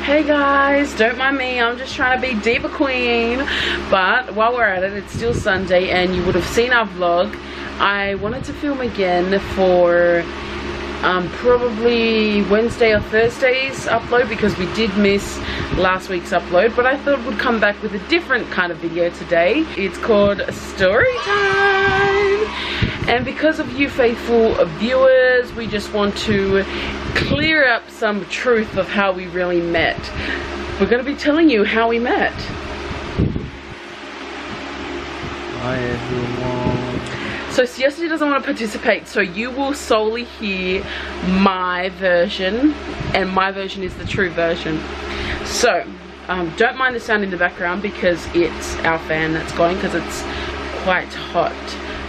Hey guys, don't mind me, I'm just trying to be diva queen. But while we're at it, it's still Sunday and you would have seen our vlog. I wanted to film again for probably Wednesday or Thursday's upload because we did miss last week's upload, but I thought we'd come back with a different kind of video today. It's called Story Time, and because of you faithful viewers, we just want to clear up some truth of how we really met. We're going to be telling you how we met. Hi everyone. So Siaosi doesn't want to participate, so you will solely hear my version, and my version is the true version. So don't mind the sound in the background because it's our fan that's going, because it's quite hot.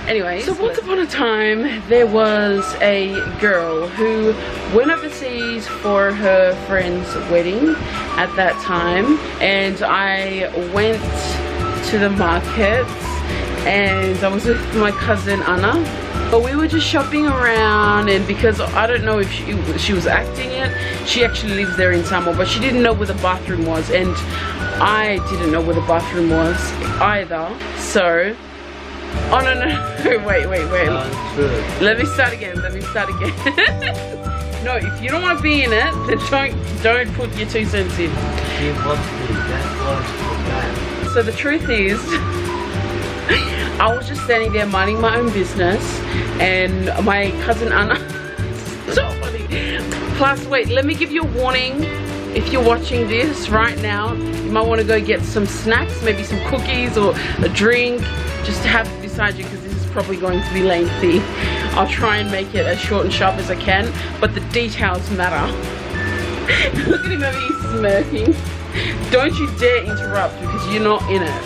Anyway, so once upon a time there was a girl who went overseas for her friend's wedding at that time, and I went to the market and I was with my cousin Anna, but we were just shopping around, and because I don't know if she was acting it, she actually lives there in Samoa, but she didn't know where the bathroom was, and I didn't know where the bathroom was either. So oh no, wait, let me start again. No, if you don't want to be in it, then don't put your 2 cents in. So the truth is, I was just standing there minding my own business, and my cousin Anna, so funny. Plus, wait, let me give you a warning. If you're watching this right now, you might want to go get some snacks, maybe some cookies or a drink, just to have beside you, because this is probably going to be lengthy. I'll try and make it as short and sharp as I can, but the details matter. Look at him over here smirking. Don't you dare interrupt, because you're not in it.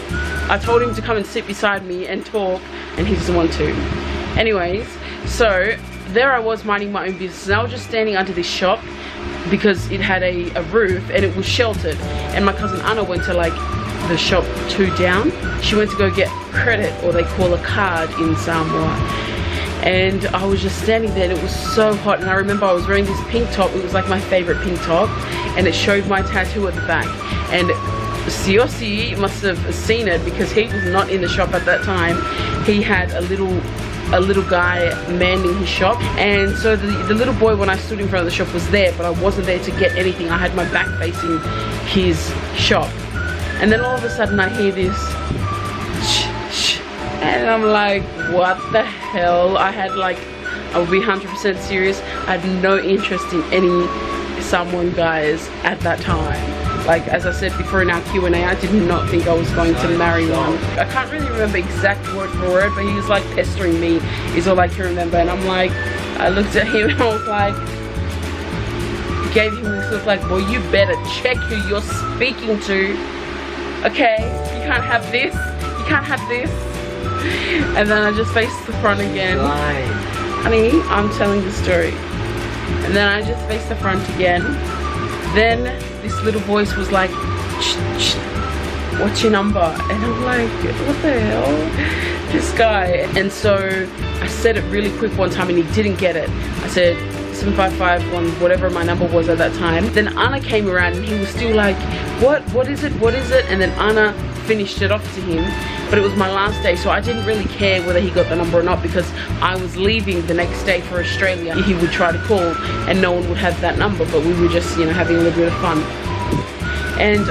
I told him to come and sit beside me and talk, and he doesn't want to. Anyways, so there I was minding my own business, and I was just standing under this shop because it had a roof and it was sheltered, and my cousin Anna went to like the shop 2 down. She went to go get credit, or they call a card in Samoa, and I was just standing there, and it was so hot. And I remember I was wearing this pink top. It was like my favorite pink top, and it showed my tattoo at the back, and Siaosi must have seen it because he was not in the shop at that time. He had a little guy manning his shop, and so the little boy, when I stood in front of the shop, was there, but I wasn't there to get anything. I had my back facing his shop, and then all of a sudden I hear this shh, shh, and I'm like, what the hell? I will be 100% serious, I had no interest in any Samoan guys at that time. Like, as I said before in our Q&A, I did not think I was going to marry one. I can't really remember exact word for word, but he was like pestering me, is all I can remember. And I'm like, I looked at him and I was like, gave him this look like, boy, you better check who you're speaking to. Okay, you can't have this, you can't have this. And then I just faced the front again. Honey, I'm telling the story. And then I just faced the front again. Then this little voice was like, shh, shh, what's your number? And I'm like, what the hell? This guy. And so I said it really quick one time and he didn't get it. I said 7551, whatever my number was at that time. Then Anna came around and he was still like, what is it? And then Anna finished it off to him. But it was my last day, so I didn't really care whether he got the number or not, because I was leaving the next day for Australia. He would try to call and no one would have that number, but we were just, you know, having a little bit of fun. And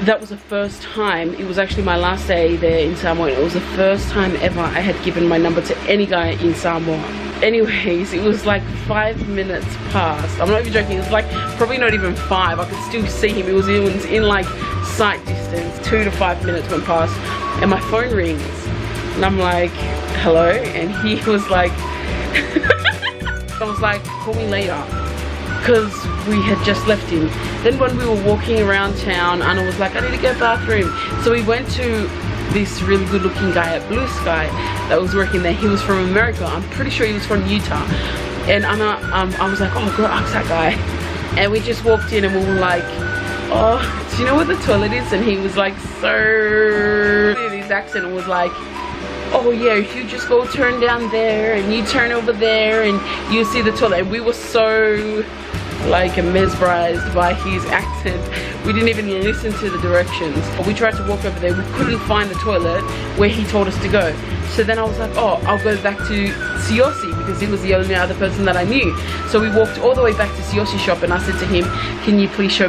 that was the first time, it was actually my last day there in Samoa. It was the first time ever I had given my number to any guy in Samoa. Anyways, it was like 5 minutes past. I'm not even joking, it was like probably not even 5. I could still see him. It was in like sight distance. 2 to 5 minutes went past and my phone rings and I'm like, hello? And he was like, I was like, call me later, because we had just left him. Then when we were walking around town, Anna was like, I need to go to the bathroom. So we went to this really good looking guy at Blue Sky that was working there. He was from America. I'm pretty sure he was from Utah. And Anna, I was like, oh, go ask that guy. And we just walked in and we were like, oh, do you know where the toilet is? And he was like, sir, his accent was like, oh yeah, if you just go turn down there and you turn over there and you see the toilet. And we were so like mesmerized by his accent. We didn't even listen to the directions. We tried to walk over there. We couldn't find the toilet where he told us to go. So then I was like, oh, I'll go back to Siaosi because he was the only other person that I knew. So we walked all the way back to Siaosi shop, and I said to him, can you please show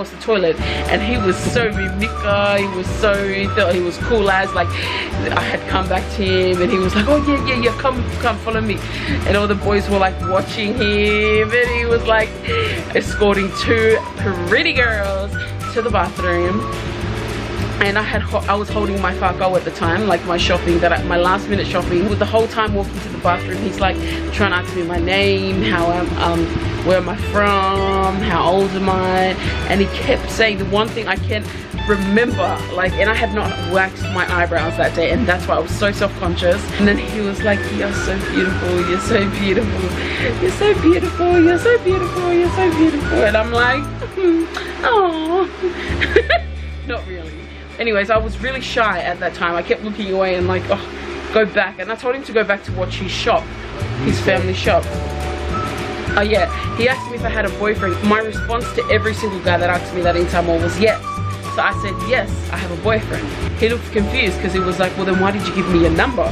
us the toilet? And he was so mimika, he thought he was cool as, like I had come back to him, and he was like, oh yeah, come follow me. And all the boys were like watching him, and he was like escorting 2 pretty girls to the bathroom. And I was holding my whakao at the time, like my shopping, my last minute shopping. With the whole time walking to the bathroom, he's like trying to ask me my name, where am I from, how old am I, and he kept saying the one thing I can't remember, like, and I had not waxed my eyebrows that day, and that's why I was so self-conscious. And then he was like, you're so beautiful, you're so beautiful, you're so beautiful, you're so beautiful, you're so beautiful. And I'm like, oh. Not really. Anyways, I was really shy at that time. I kept looking away and like, oh, go back. And I told him to go back to watch his shop, his family shop. Oh yeah, he asked me if I had a boyfriend. My response to every single guy that asked me that in Tamil was yes. So I said, yes, I have a boyfriend. He looked confused because he was like, well then why did you give me your number?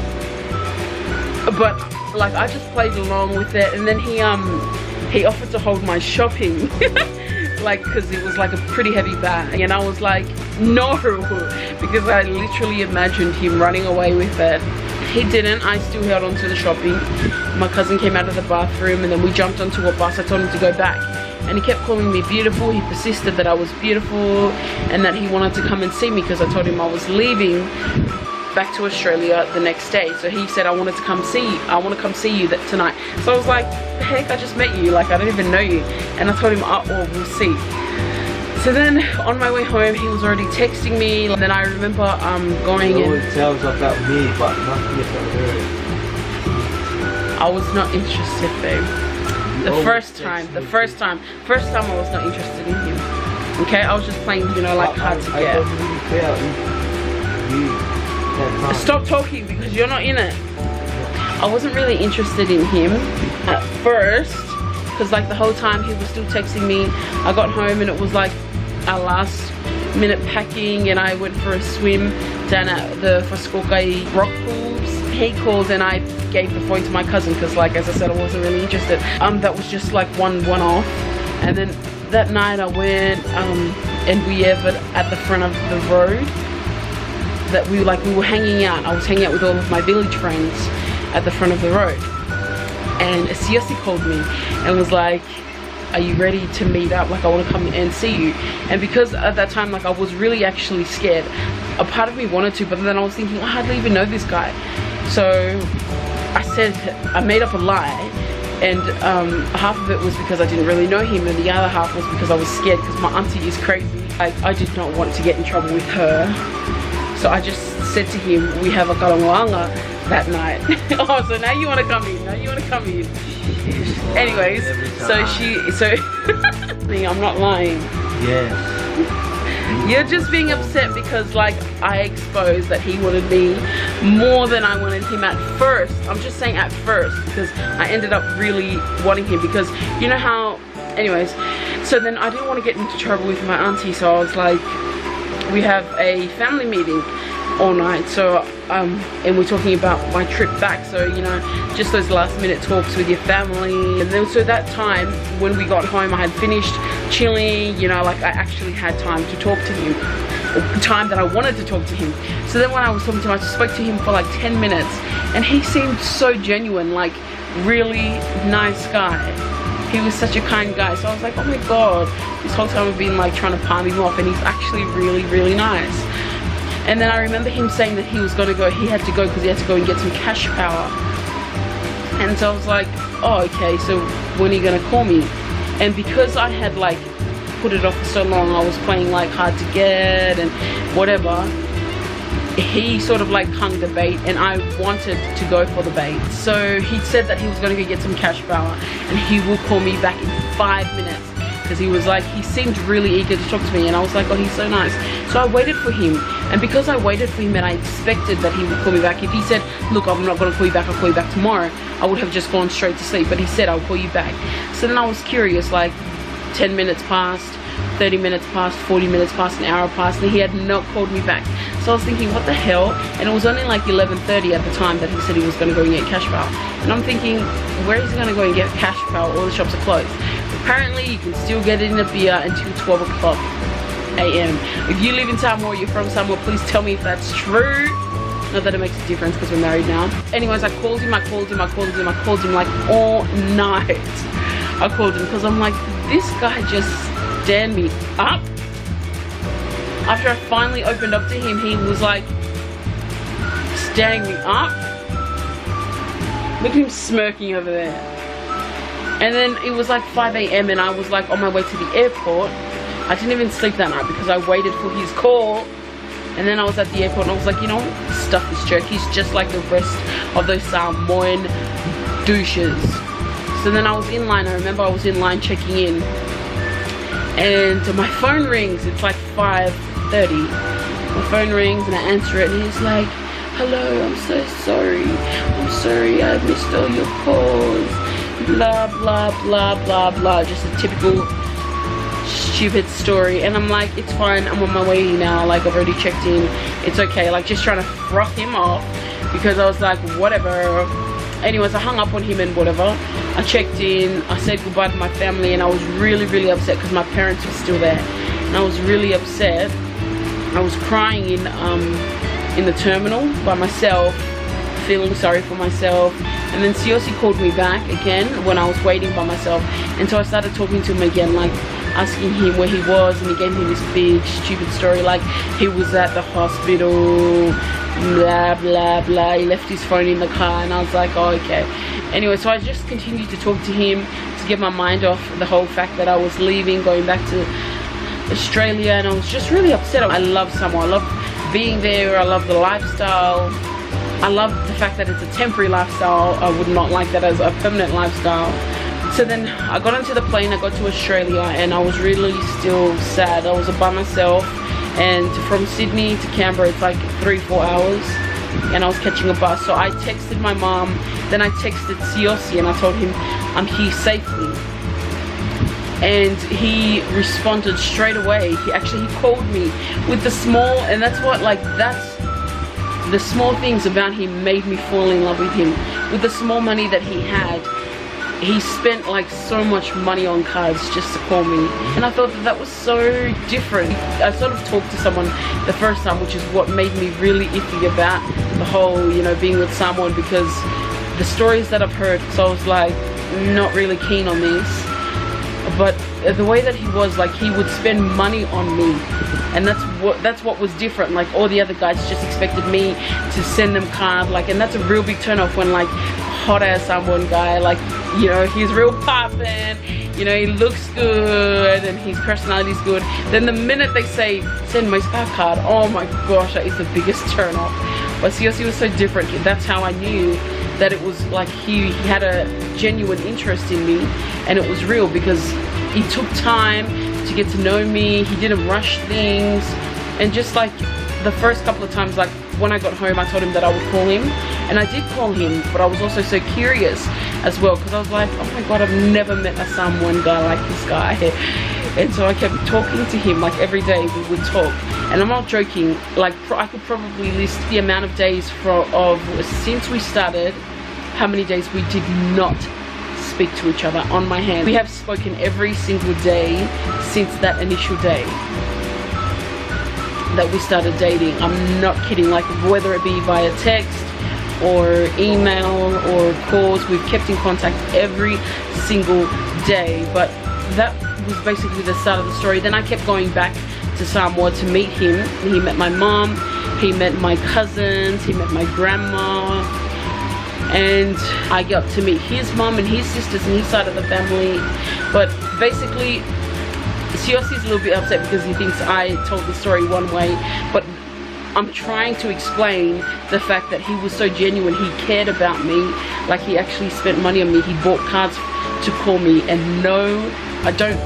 But like I just played along with it, and then he offered to hold my shopping. Like, because it was like a pretty heavy bag, and I was like, no, because I literally imagined him running away with it. He didn't. I still held on to the shopping. My cousin came out of the bathroom, and then we jumped onto a bus. I told him to go back, and he kept calling me beautiful. He persisted that I was beautiful and that he wanted to come and see me, because I told him I was leaving back to Australia the next day. So he said, I want to come see you tonight. So I was like, the heck, I just met you, like I don't even know you. And I told him, oh well, we'll see. So then on my way home, he was already texting me, and then I remember going in. It tells about me, but not about her. I was not interested, babe. The first time I was not interested in him. Okay, I was just playing, you know, like hard to get. Stop talking because you're not in it. I wasn't really interested in him at first, because like the whole time he was still texting me. I got home and it was like our last minute packing, and I went for a swim down at the Fuskokai rock pools. He called and I gave the phone to my cousin because, like, as I said, I wasn't really interested. That was just like one off. And then that night I went and we ever at the front of the road that we were hanging out. I was hanging out with all of my village friends at the front of the road, and Siaosi called me and was like, are you ready to meet up? Like, I want to come and see you. And because at that time, like, I was really actually scared. A part of me wanted to, but then I was thinking, I hardly even know this guy. So I said, I made up a lie, and half of it was because I didn't really know him, and the other half was because I was scared because my auntie is crazy. I did not want to get in trouble with her. So I just said to him, we have a karangoanga that night. Oh, so now you want to come in, now you want to come in. Anyways, I'm not lying. Yes. You're just being upset because, like, I exposed that he wanted me more than I wanted him at first. I'm just saying at first, because I ended up really wanting him, because you know how, anyways, so then I didn't want to get into trouble with my auntie, so I was like, we have a family meeting all night, so and we're talking about my trip back, so you know, just those last minute talks with your family. And then so that time when we got home, I had finished chilling, you know, like I actually had time to talk to him, time that I wanted to talk to him. So then when I was talking to him, I spoke to him for like 10 minutes, and he seemed so genuine, like really nice guy. He was such a kind guy. So I was like, oh my god, this whole time I've been like trying to palm him off, and he's actually really, really nice. And then I remember him saying that he was gonna go, he had to go because he had to go and get some cash power. And so I was like, oh okay, so when are you gonna call me? And because I had like put it off for so long, I was playing like hard to get and whatever, he sort of like hung the bait, and I wanted to go for the bait. So he said that he was gonna go get some cash power and he will call me back in 5 minutes, because he was like, he seemed really eager to talk to me, and I was like, oh, he's so nice. So I waited for him, and because I waited for him and I expected that he would call me back, if he said, look, I'm not gonna call you back, I'll call you back tomorrow, I would have just gone straight to sleep. But he said, I'll call you back. So then I was curious, like, 10 minutes passed, 30 minutes passed, 40 minutes passed, an hour passed, and he had not called me back. So I was thinking, what the hell? And it was only like 11:30 at the time that he said he was going to go and get cash power. And I'm thinking, where is he going to go and get cash power? All the shops are closed. Apparently you can still get it in a beer until 12 o'clock a.m. If you live in Samoa, you're from Samoa, please tell me if that's true. Not that it makes a difference because we're married now. Anyways, I called him like all night. I called him because I'm like, this guy just stand me up. After I finally opened up to him, he was like standing me up. Look at him smirking over there. And then it was like 5 a.m. and I was like on my way to the airport. I didn't even sleep that night because I waited for his call. And then I was at the airport and I was like, you know what? Stuff this jerk. He's just like the rest of those Samoan douches. So then I was in line. I remember I was in line checking in. And my phone rings. It's like 5:30. My phone rings and I answer it and he's like, hello, I'm so sorry. I'm sorry I missed all your calls. Blah, blah, blah, blah, blah. Just a typical stupid story. And I'm like, it's fine, I'm on my way now, like I've already checked in, it's okay. Like just trying to froth him off because I was like, whatever. Anyways, I hung up on him and whatever. I checked in, I said goodbye to my family, and I was really, really upset because my parents were still there. And I was really upset. I was crying in the terminal by myself, feeling sorry for myself. And then Siaosi called me back again when I was waiting by myself. And so I started talking to him again, like asking him where he was, and he gave me this big stupid story like he was at the hospital, blah blah blah. He left his phone in the car, and I was like, oh okay. Anyway, so I just continued to talk to him to get my mind off the whole fact that I was leaving, going back to Australia, and I was just really upset. I love Samoa, I love being there, I love the lifestyle, I love the fact that it's a temporary lifestyle. I would not like that as a permanent lifestyle. So then I got onto the plane, I got to Australia, and I was really still sad. I was by myself, and from Sydney to Canberra it's like 3-4 hours, and I was catching a bus. So I texted my mom, then I texted Siaosi and I told him I'm here safely. And he responded straight away. He called me with the small, and that's what, like, that's the small things about him made me fall in love with him. With the small money that he had, he spent like so much money on cards just to call me, and I thought that that was so different. I sort of talked to someone the first time, which is what made me really iffy about the whole, you know, being with someone, because the stories that I've heard, so I was like not really keen on this. But the way that he was, like, he would spend money on me, and that's what was different. Like all the other guys just expected me to send them card, like, and that's a real big turn off when like hot ass Samoan guy, like, you know, he's real poppin', you know, he looks good and his personality's good. Then the minute they say send my star card, oh my gosh, that is the biggest turn off. But Siaosi was so different. That's how I knew that it was like he had a genuine interest in me, and it was real because he took time to get to know me. He didn't rush things, and just like the first couple of times, like when I got home, I told him that I would call him, and I did call him. But I was also so curious as well, because I was like, oh my god, I've never met a Samoan guy like this guy. And so I kept talking to him, like every day we would talk. And I'm not joking, like I could probably list the amount of days since we started, how many days we did not speak to each other on my hand. We have spoken every single day since that initial day that we started dating. I'm not kidding, like whether it be via text or email or calls, we've kept in contact every single day. But that was basically the start of the story. Then I kept going back to Samoa to meet him. He met my mom, he met my cousins, he met my grandma, and I got to meet his mom and his sisters and his side of the family. But basically Siaosi's a little bit upset because he thinks I told the story one way, but I'm trying to explain the fact that he was so genuine. He cared about me, like he actually spent money on me. He bought cards to call me, and no, I don't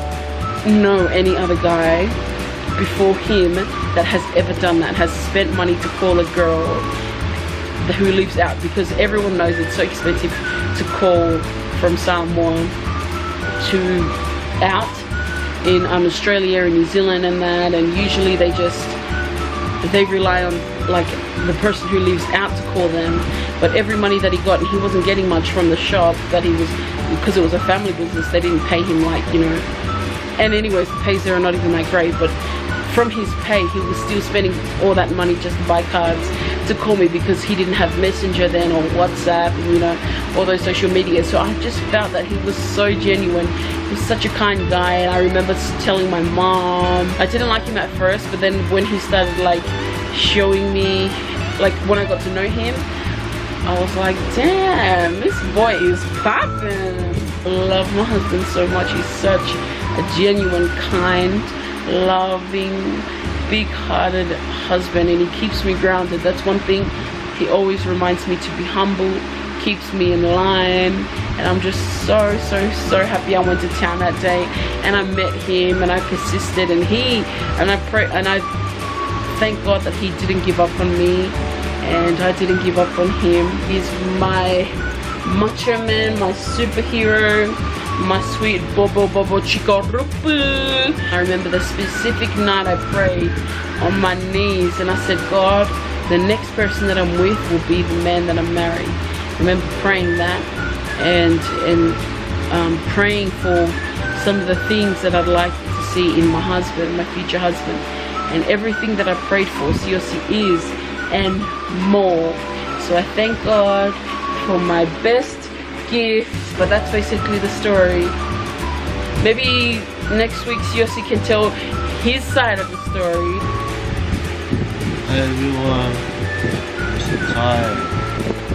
know any other guy before him that has ever done that, has spent money to call a girl who lives out, because everyone knows it's so expensive to call from Samoa to out. in Australia and New Zealand and that, and usually they rely on like the person who lives out to call them. But every money that he got, and he wasn't getting much from the shop that he was, because it was a family business, they didn't pay him like, you know. And anyways, the pays there are not even that great, but from his pay he was still spending all that money just to buy cards to call me, because he didn't have Messenger then, or WhatsApp, and, you know, all those social media. So I just felt that he was so genuine. He was such a kind guy. And I remember telling my mom, I didn't like him at first, but then when he started like showing me, like when I got to know him, I was like, damn, this boy is popping. I love my husband so much. He's such a genuine, kind, loving, big-hearted husband, and he keeps me grounded. That's one thing. He always reminds me to be humble, keeps me in line, and I'm just so happy I went to town that day and I met him, and I persisted, and I thank God that he didn't give up on me, and I didn't give up on him. He's my macho man, my superhero, my sweet bobo chikarupu. I remember the specific night I prayed on my knees, and I said, God, the next person that I'm with will be the man that I'm married. I remember praying that, and praying for some of the things that I'd like to see in my husband, my future husband, and everything that I prayed for, Siaosi is, and more. So I thank God for my best gift. But that's basically the story. Maybe next week Siaosi can tell his side of the story. Hi everyone, Mr. Time.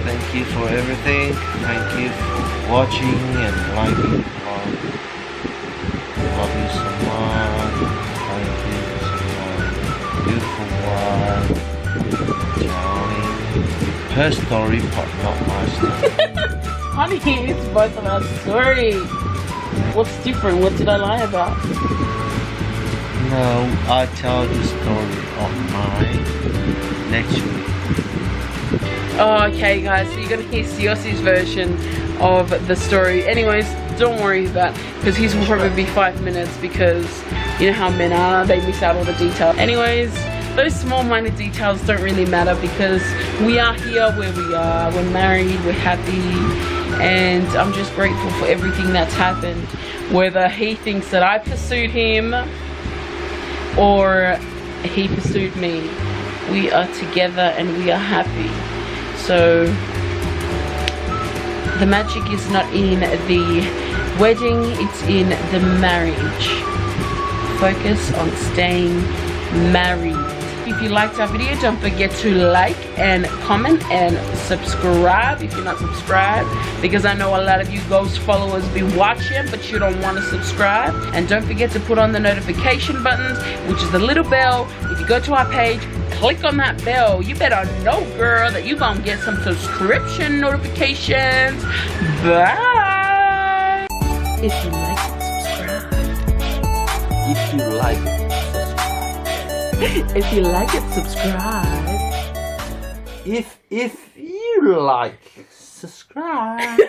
Thank you for everything. Thank you for watching and liking the vlog. Love you so much. Thank you so much. Beautiful one. Her story, but not my story. Honey, it's both of our story. What's different? What did I lie about? No, I tell the story of mine next week. Oh, okay guys, so you're gonna hear Siaosi's version of the story. Anyways, don't worry about it, because his will probably be 5 minutes, because you know how men are, they miss out all the detail. Anyways, those small minor details don't really matter, because we are here where we are, we're married, we're happy, and I'm just grateful for everything that's happened. Whether he thinks that I pursued him or he pursued me, we are together and we are happy. So the magic is not in the wedding, it's in the marriage. Focus on staying married. If you liked our video, don't forget to like and comment and subscribe if you're not subscribed, because I know a lot of you ghost followers be watching but you don't want to subscribe. And don't forget to put on the notification buttons, which is the little bell. If you go to our page, click on that bell. You better know, girl, that you're gonna get some subscription notifications. Bye. If you like it, subscribe. If you like it, if you like it, subscribe. if you like, subscribe.